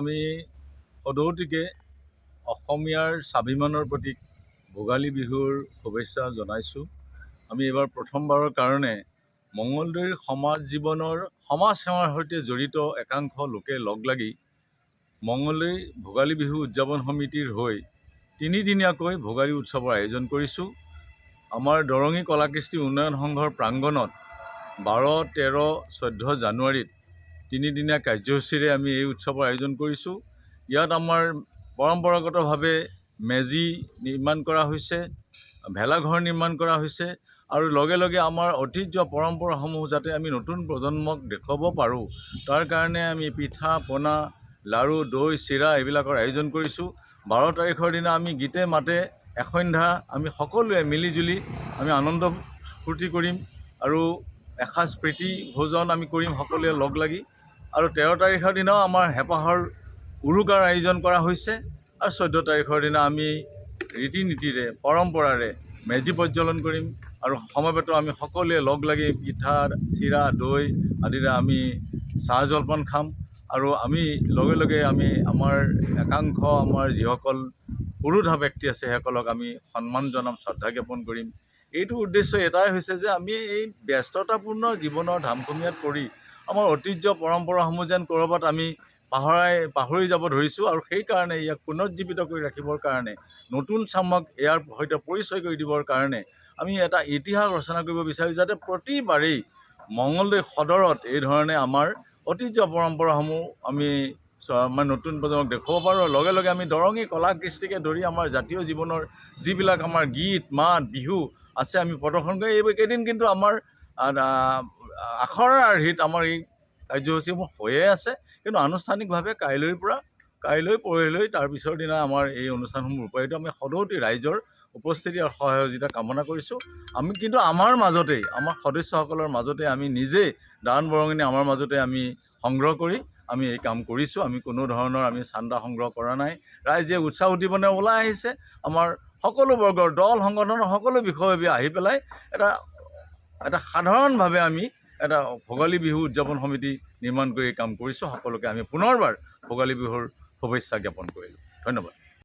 আমি সদৌতিকে অসমীয়াৰ স্বাভিমানৰ প্ৰতীক ভোগালী বিহুৰ শুভেচ্ছা জনাইছোঁ। আমি এইবাৰ প্ৰথমবাৰৰ কাৰণে মঙলদৈৰ সমাজ জীৱনৰ সমাজ সেৱাৰ সৈতে জড়িত একাংশ লোকে লগ লাগি মঙলদৈ ভোগালী বিহু উদযাপন সমিতিৰ হৈ তিনিদিনীয়াকৈ ভোগালী উৎসৱৰ আয়োজন কৰিছোঁ। আমাৰ দৰঙী কলাকৃষ্টি উন্নয়ন সংঘৰ প্ৰাংগণত 12, 13, 14 জানুৱাৰীত তিনিদিনীয়া কাৰ্যসূচীৰে আমি এই উৎসৱৰ আয়োজন কৰিছোঁ। ইয়াত আমাৰ পৰম্পৰাগতভাৱে মেজি নিৰ্মাণ কৰা হৈছে, ভেলাঘৰ নিৰ্মাণ কৰা হৈছে আৰু লগে লগে আমাৰ ঐতিহ্য পৰম্পৰাসমূহ যাতে আমি নতুন প্ৰজন্মক দেখুৱাব পাৰোঁ তাৰ কাৰণে আমি পিঠা পনা লাড়ু দৈ চিৰা এইবিলাকৰ আয়োজন কৰিছোঁ। 12 তাৰিখৰ দিনা আমি গীতে মাতে এসন্ধ্যা আমি সকলোৱে মিলিজুলি আমি আনন্দ ফূৰ্তি কৰিম আৰু এসাঁজ প্ৰীতি ভোজন আমি কৰিম সকলোৱে লগ লাগি। আৰু 13 তাৰিখৰ দিনাও আমাৰ হেঁপাহৰ উৰুকাৰ আয়োজন কৰা হৈছে আৰু 14 তাৰিখৰ দিনা আমি ৰীতি নীতিৰে পৰম্পৰাৰে মেজি প্ৰজ্বলন কৰিম আৰু সমবেত আমি সকলোৱে লগ লাগি পিঠা চিৰা দৈ আদিৰে আমি চাহ জলপান খাম আৰু আমি লগে লগে আমি আমাৰ একাংশ আমাৰ যিসকল পুৰোধা ব্যক্তি আছে সেইসকলক আমি সন্মান জনাম, শ্ৰদ্ধা জ্ঞাপন কৰিম। এইটো উদ্দেশ্য এটাই হৈছে যে আমি এই ব্যস্ততাপূৰ্ণ জীৱনৰ ধামখুমীয়াত পৰি আমাৰ ঐতিহ্য পৰম্পৰাসমূহ যেন ক'ৰবাত আমি পাহৰি যাব ধৰিছোঁ আৰু সেইকাৰণে ইয়াক পুনৰুজ্জীৱিত কৰি ৰাখিবৰ কাৰণে নতুন চামক ইয়াৰ সৈতে পৰিচয় কৰি দিবৰ কাৰণে আমি এটা ইতিহাস ৰচনা কৰিব বিচাৰোঁ যাতে প্ৰতিবাৰেই মঙলদৈ সদৰত এই ধৰণে আমাৰ ঐতিহ্য পৰম্পৰাসমূহ আমি নতুন প্ৰজন্মক দেখুৱাব পাৰোঁ। লগে লগে আমি দৰঙী কলা কৃষ্টিকে ধৰি আমাৰ জাতীয় জীৱনৰ যিবিলাক আমাৰ গীত মাত বিহু আছে আমি প্ৰদৰ্শন কৰি এইকেইদিন কিন্তু আমাৰ আখৰৰ আৰ্হিত আমাৰ এই কাৰ্যসূচীসমূহ হৈয়ে আছে, কিন্তু আনুষ্ঠানিকভাৱে কাইলৈ পৰহিলৈ তাৰ পিছৰ দিনা আমাৰ এই অনুষ্ঠানসমূহ ৰূপায়িত আমি সদৌতি ৰাইজৰ উপস্থিতি আৰু সহযোগিতা কামনা কৰিছোঁ। আমি কিন্তু আমাৰ মাজতেই আমাৰ সদস্যসকলৰ মাজতে আমি নিজে দান বৰঙণি আমাৰ মাজতে আমি সংগ্ৰহ কৰি আমি এই কাম কৰিছোঁ। আমি কোনো ধৰণৰ আমি চান্দা সংগ্ৰহ কৰা নাই। ৰাইজে উৎসাহ উদ্দীপনা ওলাই আহিছে। আমাৰ সকলো বৰ্গৰ দল সংগঠনৰ সকলো বিষয়ববীয়া আহি পেলাই এটা সাধাৰণভাৱে আমি এটা ভোগালী বিহু উদযাপন সমিতি নিৰ্মাণ কৰি কাম কৰিছোঁ। সকলোকে আমি পুনৰবাৰ ভোগালী বিহুৰ শুভেচ্ছা জ্ঞাপন কৰিলোঁ। ধন্যবাদ।